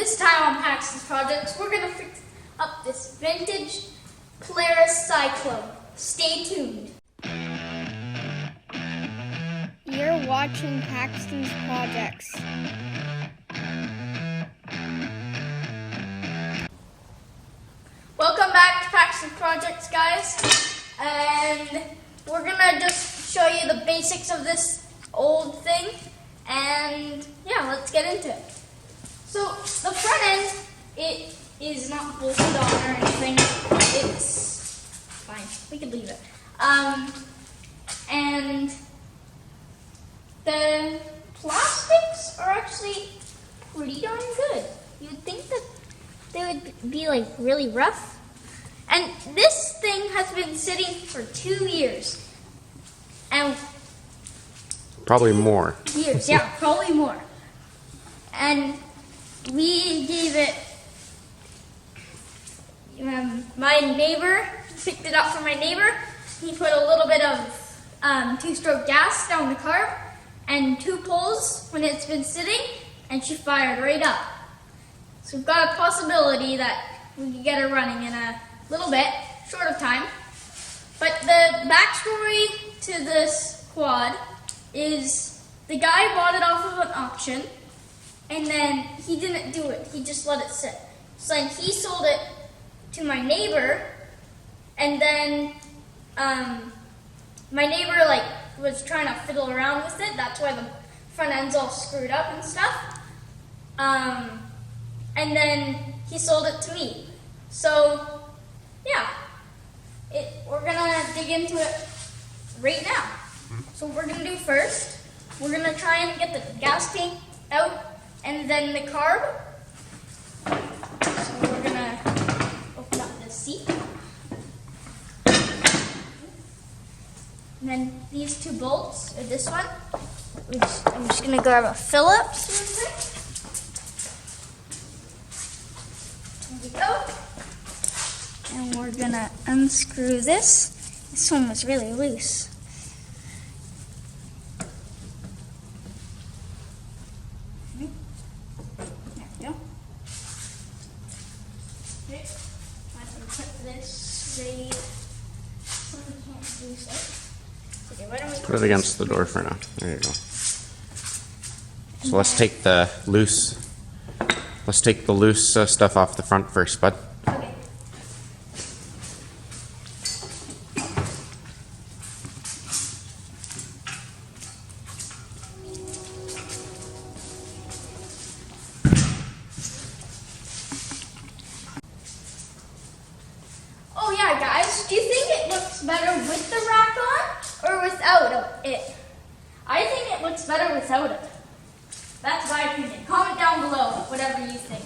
This time on Paxton's projects, we're gonna fix up this vintage Polaris Cyclone. Stay tuned. You're watching Paxton's projects. Welcome back to Paxton's projects, guys. And we're gonna just show you the basics of this old thing. And yeah, let's get into it. So the front end, it is not bolted on or anything. It's fine. We can leave it. And the plastics are actually pretty darn good. You'd think that they would be like really rough. And this thing has been sitting for 2 years. And probably more. Years, yeah, probably more. And we gave it, my neighbor picked it up from my neighbor. He put a little bit of two-stroke gas down the carb and 2 pulls when it's been sitting, and she fired right up. So we've got a possibility that we could get her running in a little bit, short of time. But the backstory to this quad is the guy bought it off of an auction, and then he didn't do it. He just let it sit. So then he sold it to my neighbor, and then my neighbor was trying to fiddle around with it. That's why the front end's all screwed up and stuff. And then he sold it to me. So yeah, we're gonna dig into it right now. So what we're gonna do first, we're gonna try and get the gas tank out and then the carb. So we're gonna open up the seat. And then these 2 bolts, or this one, I'm just gonna grab a Phillips real quick. There we go. And we're gonna unscrew this. This one was really loose. There we go. Okay. I can put this right so we can't lose it. Okay, why don't we Put it against the door for now. There you go. So let's take the loose stuff off the front first, bud. Okay. Oh yeah, guys, do you think it looks better with the rack on or without it? I think it looks better without it. That's my opinion. Comment down below whatever you think.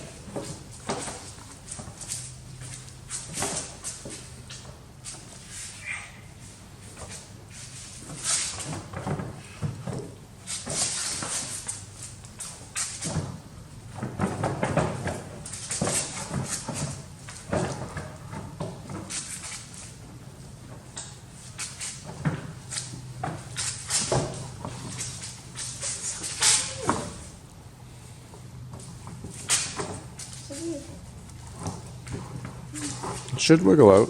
It should wiggle out.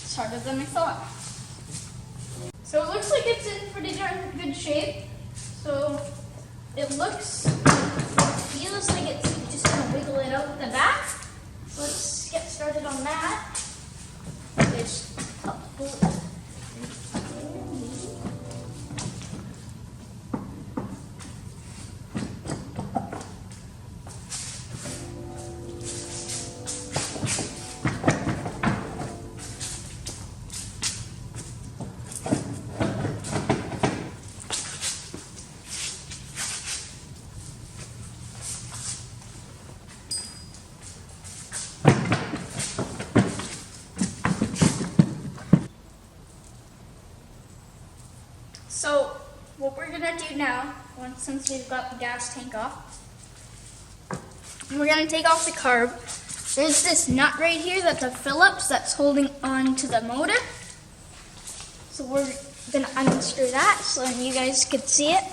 It's harder than I thought. So it looks like it's in pretty darn good shape. So it feels like it's just gonna wiggle it out the back. So let's get started on that. There's a couple. So what we're gonna do now, since we've got the gas tank off, we're gonna take off the carb. There's this nut right here that's a Phillips that's holding on to the motor. So we're gonna unscrew that so that you guys could see it.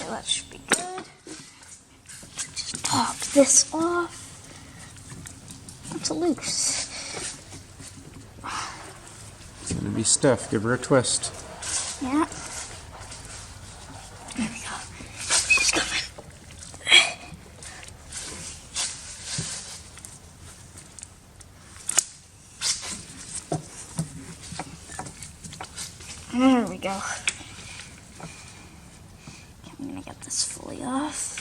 That should be good. Just pop this off. It's loose. It's gonna be stiff. Give her a twist. Yeah. There we go. She's coming. There we go. I'm gonna get this fully off.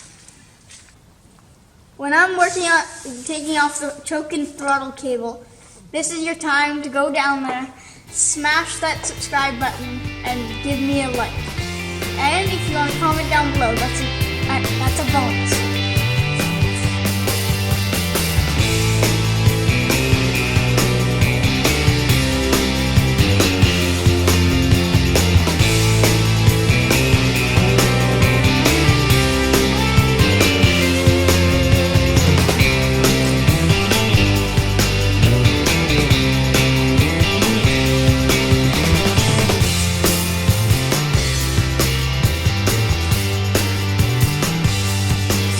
When I'm working on taking off the choke and throttle cable, this is your time to go down there, smash that subscribe button, and give me a like. And if you want to comment down below, that's a bonus.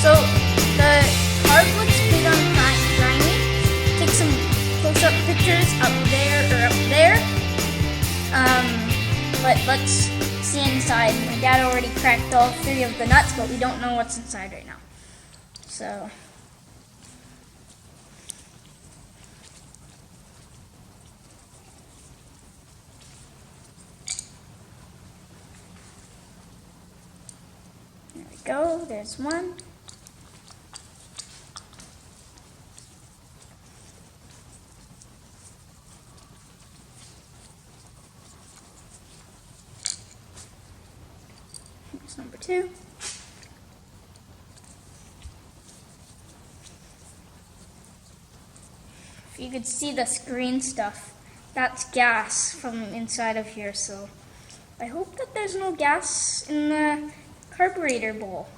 So the carb looks big on grimy. Take some close-up pictures up there or up there. But let's see inside. My dad already cracked all 3 of the nuts, but we don't know what's inside right now. So. There we go, there's one. Here's number 2. If you could see this green stuff, that's gas from inside of here, so I hope that there's no gas in the carburetor bowl.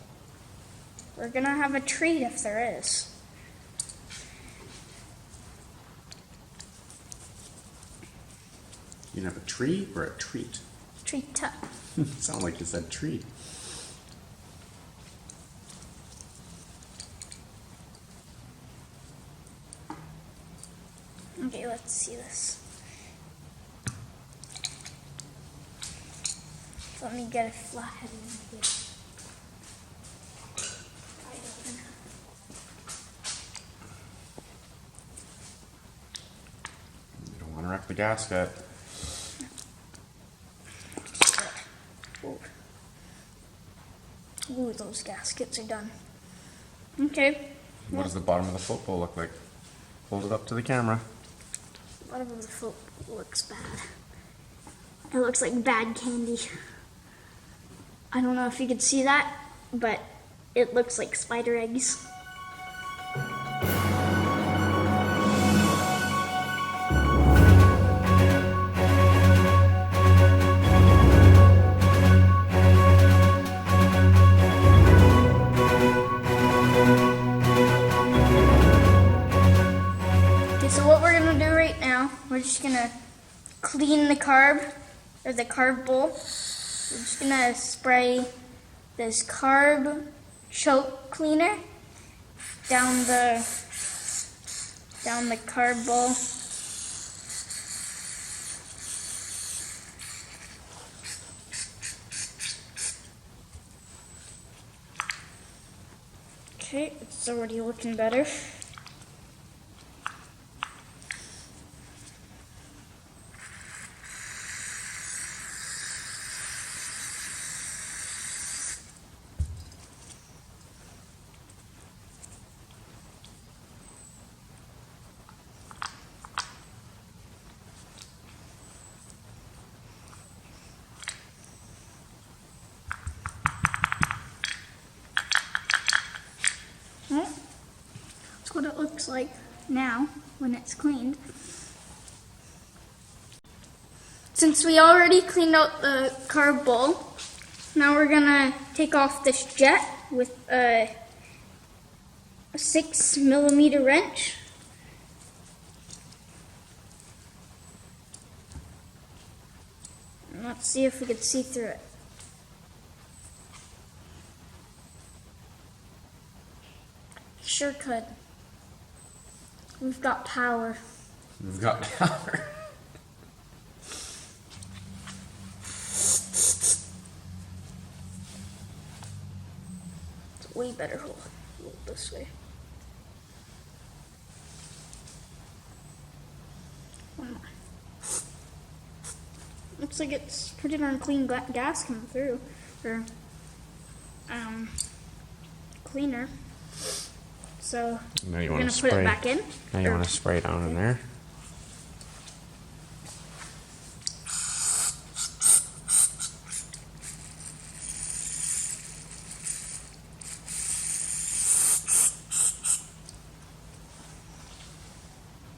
We're gonna have a treat if there is. You have a tree or a treat? Treat up. Sound like you said treat. Okay, let's see this. Let me get a flathead in here. You don't want to wreck the gasket. Ooh, those gaskets are done. Okay. What does the bottom of the football look like? Hold it up to the camera. Whatever the foot looks bad. It looks like bad candy. I don't know if you could see that, but it looks like spider eggs. So what we're gonna do right now, we're just gonna clean the carb, or the carb bowl. We're just gonna spray this carb choke cleaner down the carb bowl. Okay, it's already looking better. it looks like now when it's cleaned. Since we already cleaned out the carb bowl, now we're gonna take off this jet with a 6mm wrench. And let's see if we can see through it. Sure could. We've got power. We've got power. It's a way better hole. Roll this way. One more. Looks like it's pretty darn clean gas coming through. Or, cleaner. So Now you we're want gonna to put spray. it back in. Now you want to spray down in there.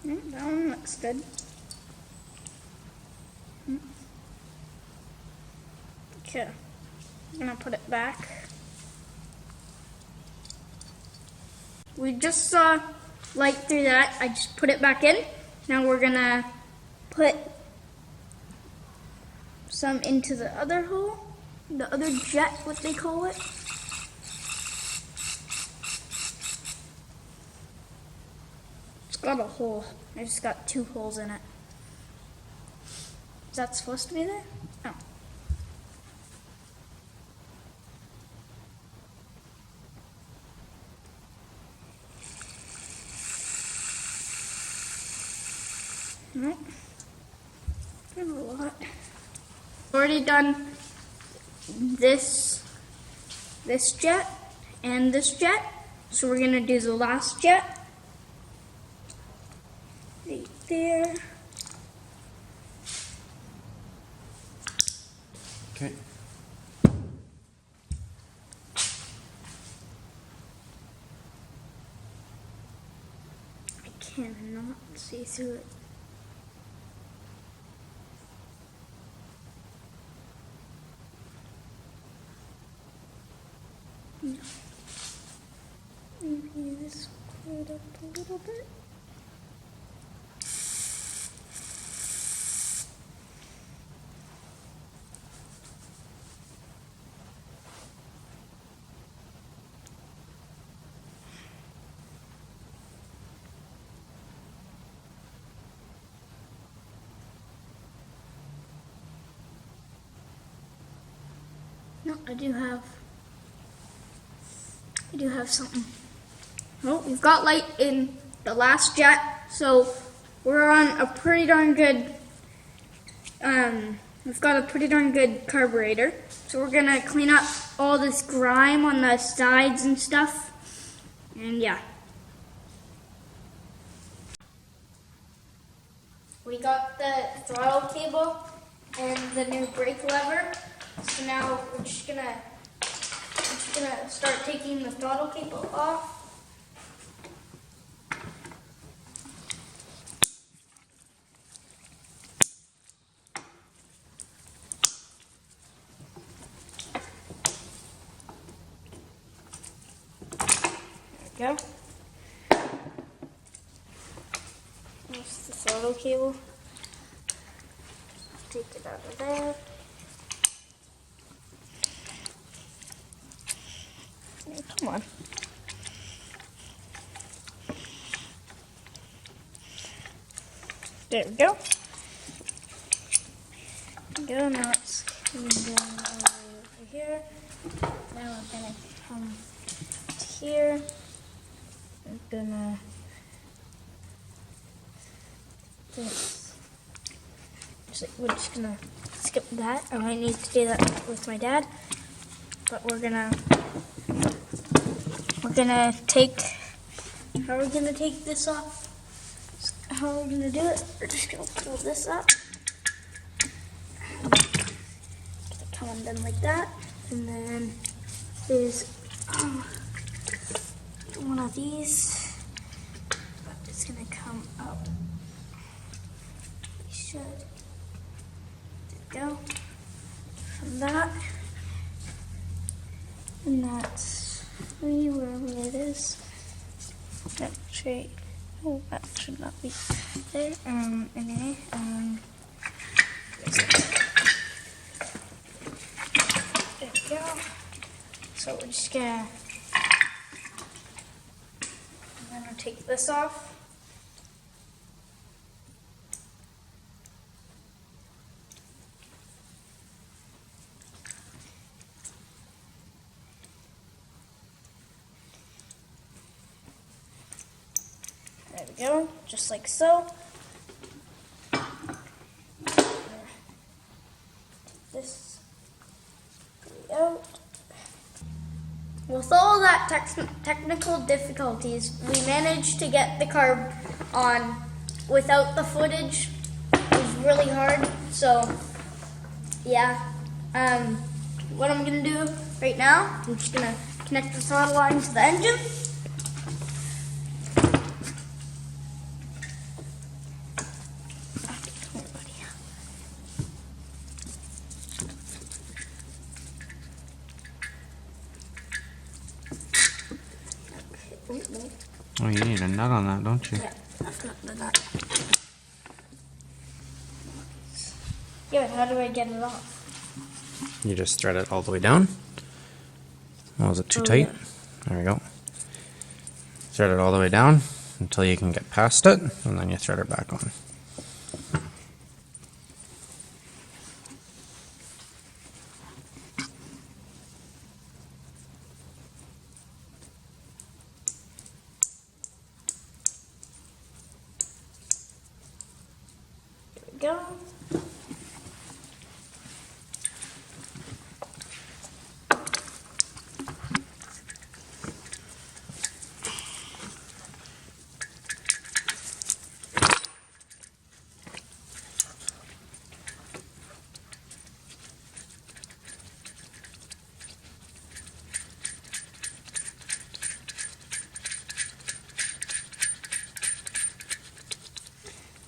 That one looks good. Okay, I'm gonna put it back. We just saw light through that. I just put it back in. Now we're gonna put some into the other hole, the other jet, what they call it. It's got a hole. I just got 2 holes in it. Is that supposed to be there? Oh. Alright. A lot. Already done this jet and this jet. So we're gonna do the last jet. Right there. Okay. I cannot see through it. No. Maybe this will clear it up a little bit. No, I do have something. Well, we've got light in the last jet, so we're on a pretty darn good, we've got a pretty darn good carburetor. So we're gonna clean up all this grime on the sides and stuff, and yeah. We got the throttle cable and the new brake lever. So now we're just gonna start taking the throttle cable off. There we go. There's the throttle cable. Take it out of there. Come on. There we go. Now it's coming down all the way over here. Now we're gonna come to here. We're gonna we're just gonna skip that. I might need to do that with my dad, but we're gonna take. How are we gonna take this off? How are we gonna do it? We're just gonna pull this up. Get it come undone like that, and then there's one of these. come up. We should. There we go. From that. And that's where it is. Actually, oh, that should not be there. Anyway, there we go. So we're just gonna take this off. There we go, just like so. This out. With all that technical difficulties, we managed to get the carb on without the footage. It was really hard, so yeah. What I'm gonna do right now, I'm just gonna connect the throttle line to the engine. Oh, you need a nut on that, don't you? Yeah, I've got the nut. Yeah, but how do I get it off? You just thread it all the way down. Oh, is it too tight? Yeah. There we go. Thread it all the way down until you can get past it, and then you thread it back on. Go.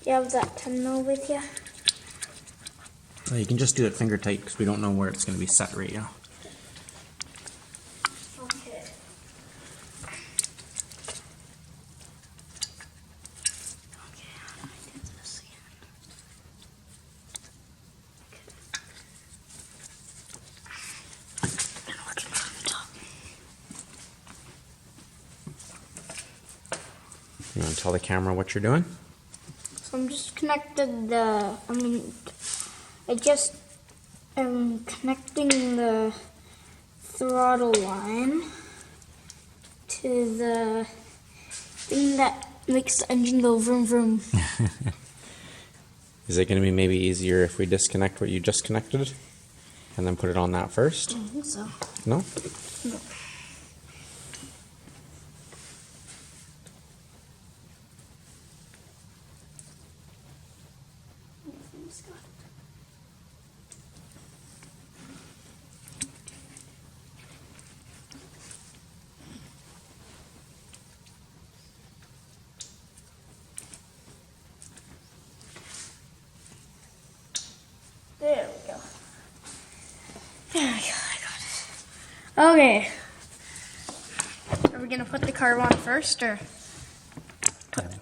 You have that 10 mil with you? Well, you can just do it finger tight because we don't know where it's going to be set right now. Okay. You want to tell the camera what you're doing? So I'm just connected the, I just am connecting the throttle line to the thing that makes the engine go vroom vroom. Is it going to be maybe easier if we disconnect what you just connected and then put it on that first? I think so. No? No. There we go. There we go, I got it. Okay. Are we gonna put the carb on first or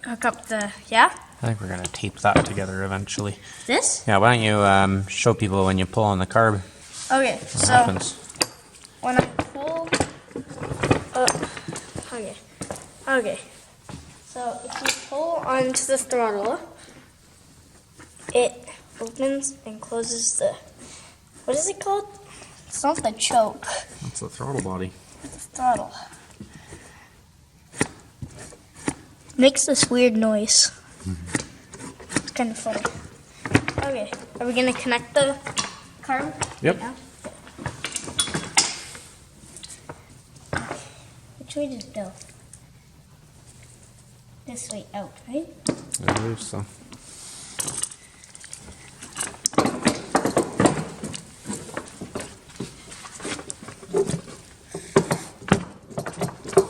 hook up the, yeah? I think we're going to tape that together eventually. This? Yeah, why don't you show people when you pull on the carb Okay, what so happens. when I pull up, okay. So if you pull onto the throttle, it opens and closes the, what is it called? It's not the choke, That's the throttle body. it's the throttle. Makes this weird noise. It's kind of funny. Okay, are we gonna connect the carb? Yep. Right now? Which way did it go? This way out, right? I believe so.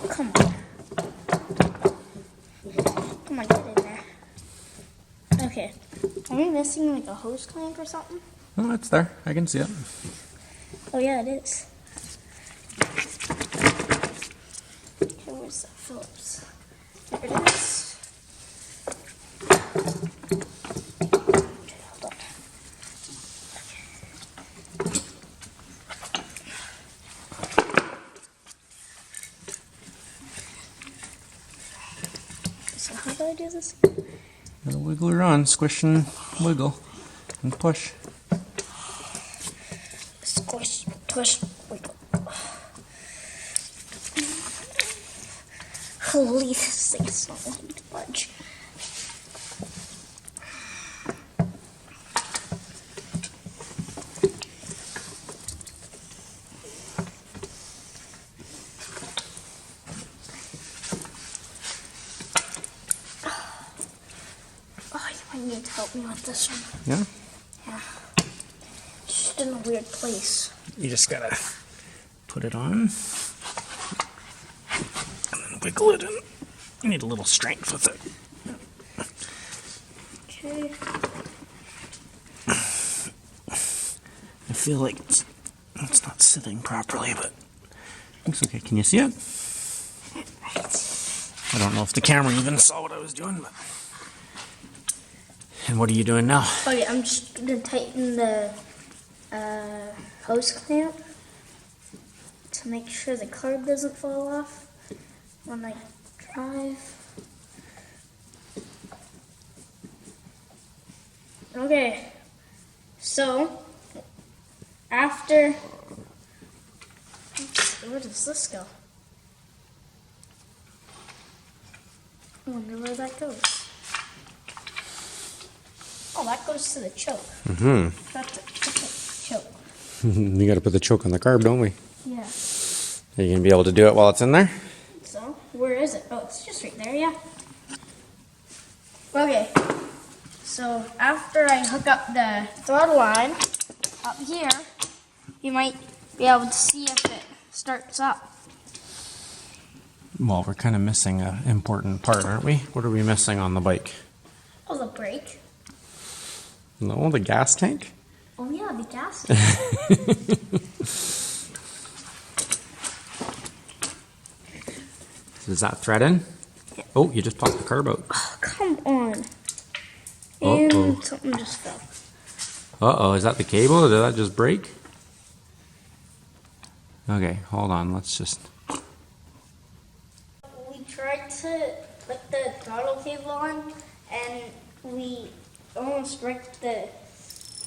Come on. Come on, get in there. Am I missing like a hose clamp or something? Oh, it's there. I can see it. Oh yeah, it is. Okay, where's the Phillips? There it is. Okay, hold on. So how do I do this? Gotta wiggle her on, squish and wiggle, and push. Squish, push, wiggle. Holy, this thing is not wanting to budge. Oh, you might need to help me with this one. Yeah? Yeah. It's just in a weird place. You just gotta put it on. And then wiggle it in. You need a little strength with it. Okay. I feel like it's not sitting properly, but looks okay. Can you see it? I don't know if the camera even saw what I was doing, but. And what are you doing now? Okay, I'm just gonna tighten the hose clamp to make sure the carb doesn't fall off when I drive. Okay, so after, where does this go? I wonder where that goes. Oh, that goes to the choke. Mm-hmm. That's the choke. You gotta put the choke on the carb, don't we? Yeah. Are you gonna be able to do it while it's in there? So, where is it? Oh, it's just right there, yeah. Okay. So, after I hook up the throttle line up here, you might be able to see if it starts up. Well, we're kind of missing an important part, aren't we? What are we missing on the bike? Oh, the brake. No, the gas tank? Oh, yeah, the gas. Is that thread in? Yeah. Oh, you just popped the carb out. Oh, come on. And Uh-oh. something just fell. Uh-oh, is that the cable? Or did that just break? Okay, hold on, let's just... We tried to put the throttle cable on, and we almost wrecked the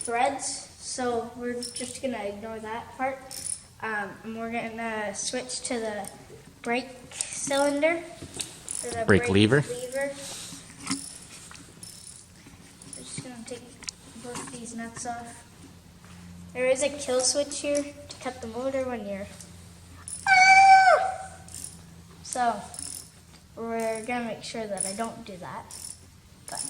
threads, so we're just gonna ignore that part. And we're gonna switch to the brake cylinder. Or the Brake lever. We're just gonna take both these nuts off. There is a kill switch here to cut the motor when you're... So, we're gonna make sure that I don't do that. But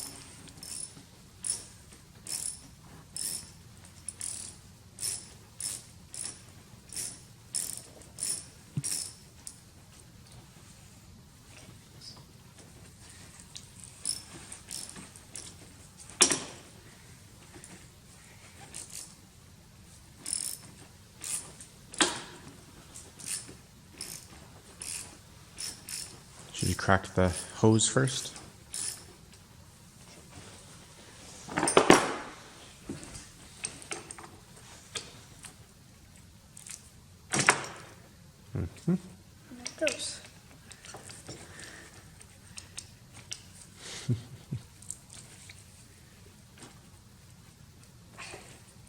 Should you crack the hose first? there it goes.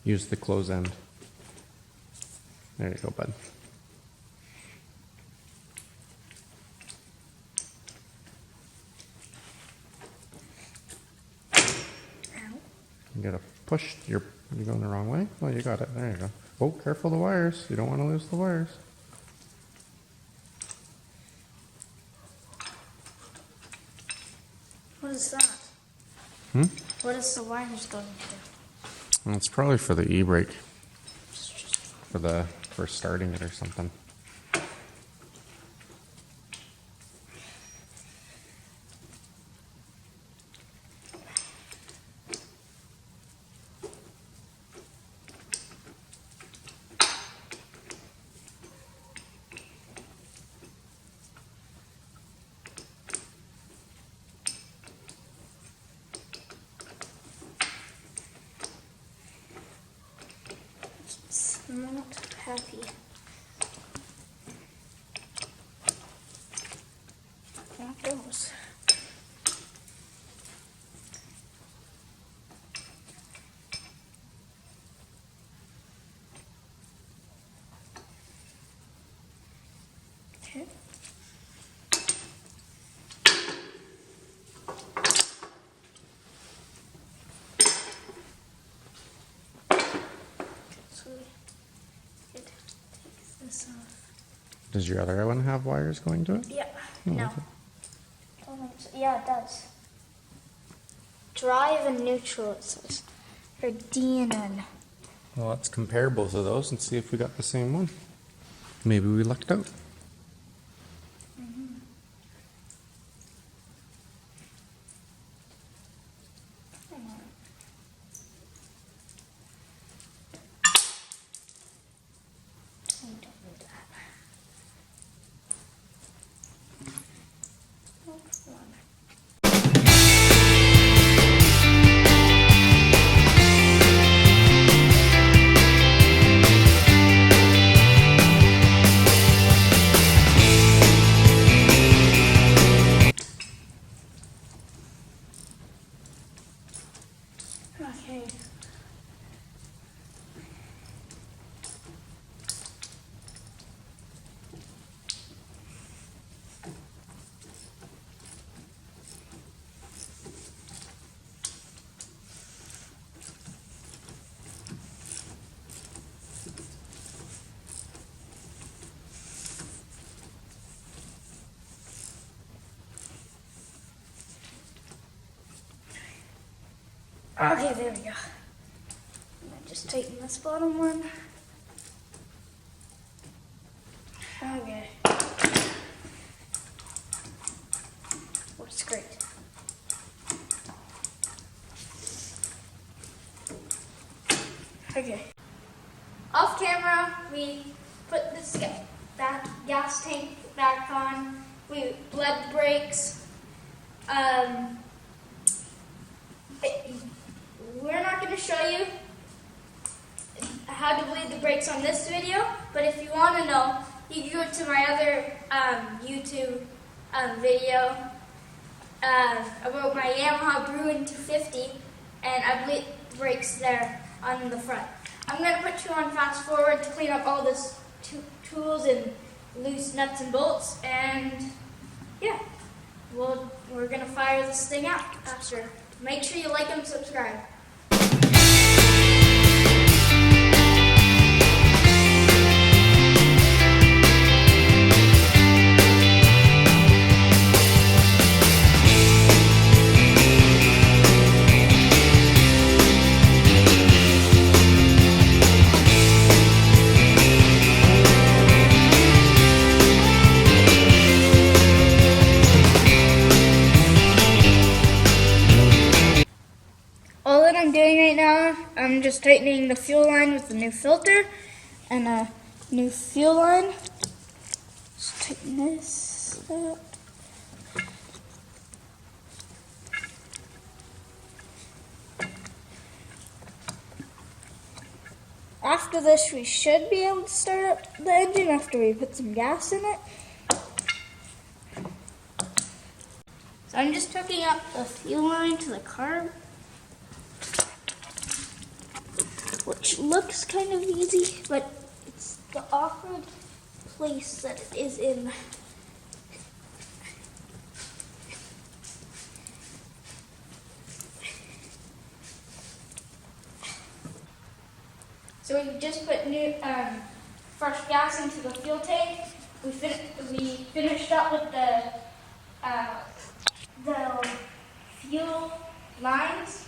Use the close end. There you go, bud. You gotta push. You're going the wrong way. Oh, you got it. There you go. Oh, careful the wires. You don't want to lose the wires. What is that? Hmm? What is the wires going to? Well, it's probably for the e-brake. For starting it or something. happy. There it goes. Okay. So it takes this off. Does your other one have wires going to it? Yeah. Oh, No. okay. Yeah, it does. Drive and neutral, it says. Or D and N. Well, let's compare both of those and see if we got the same one. Maybe we lucked out. Okay. Okay, there we go. Just tighten this bottom one. Okay. Works great. Okay. Off camera, we put this gas tank back on. We bled the brakes. We're not going to show you how to bleed the brakes on this video, but if you want to know, you can go to my other YouTube video about my Yamaha Bruin 250, and I bleed brakes there on the front. I'm going to put you on fast forward to clean up all this tools and loose nuts and bolts, and yeah, we're going to fire this thing out after. Make sure you like and subscribe. All that I'm doing right now, I'm just tightening the fuel line with the new filter and a new fuel line. Just tighten this up. After this, we should be able to start up the engine after we put some gas in it. So I'm just hooking up the fuel line to the carb, which looks kind of easy, but it's the awkward place that it is in. So we just put new fresh gas into the fuel tank. We finished up with the fuel lines.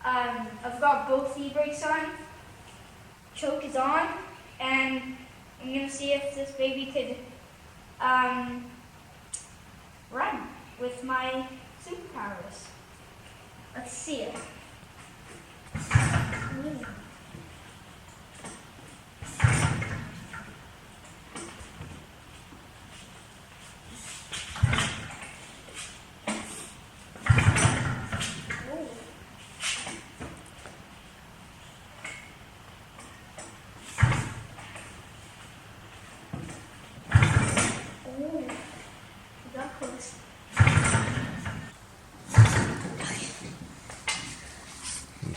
I've got both e-brakes on. Choke is on, and I'm gonna see if this baby could run with my superpowers. Let's see it.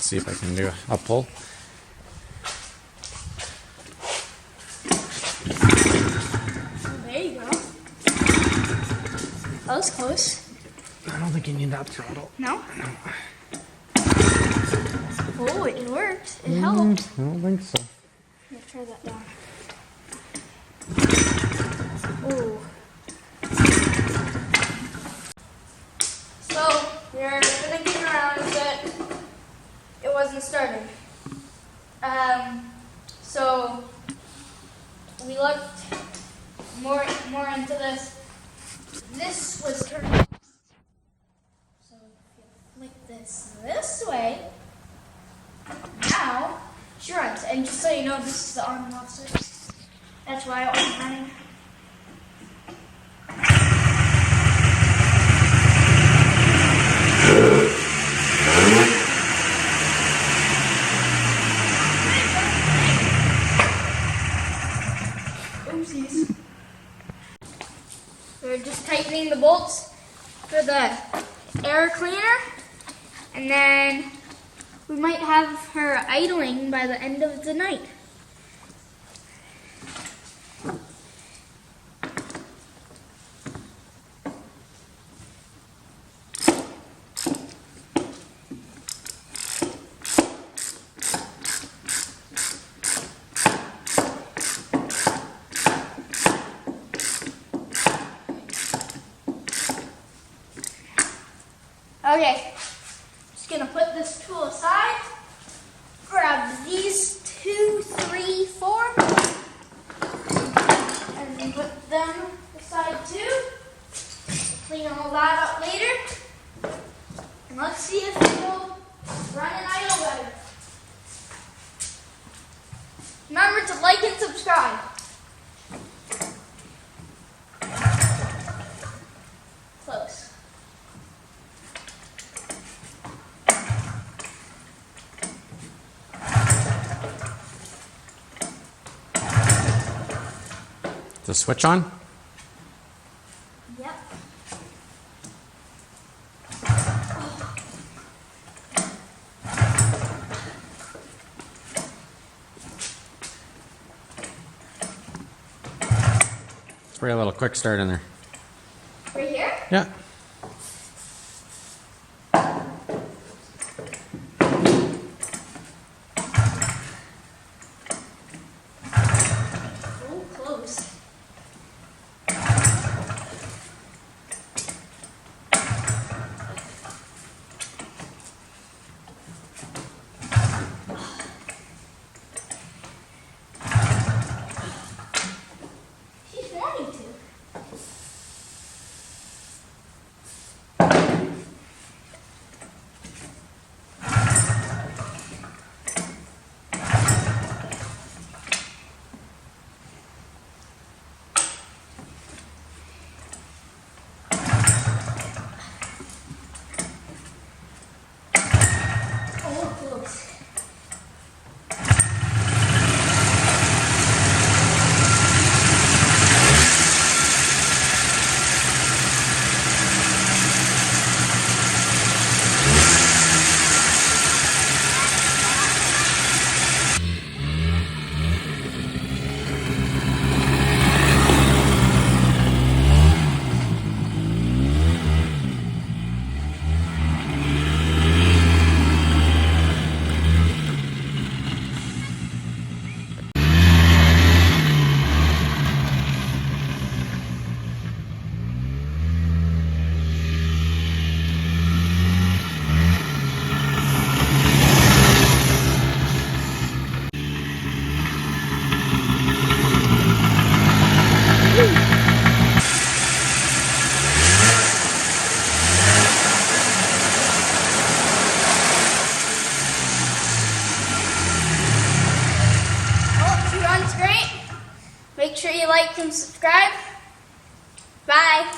Let's see if I can do a pull. There you go. That was close. I don't think you need that throttle. No? Oh, it worked. It helped. I don't think so. Let me try that down. Ooh. So, we're gonna get around it. It wasn't starting. So we looked more into this. This was turned off. So if you flick this way, now she runs. And just so you know, this is the on and off switch. That's why it wasn't running. Oopsies. We're just tightening the bolts for the air cleaner, and then we might have her idling by the end of the night. Okay, just gonna put this tool aside, grab these 2, 3, 4, and then put them aside too. Clean all that up later, and let's see if it will run and idle better. Remember to like and subscribe. Close. The switch on? Yep. Spray a little quick start in there. Right here? Yeah. Oh, close. She's wanting to. Oh, close. Oh, she runs great. Make sure you like and subscribe. Bye.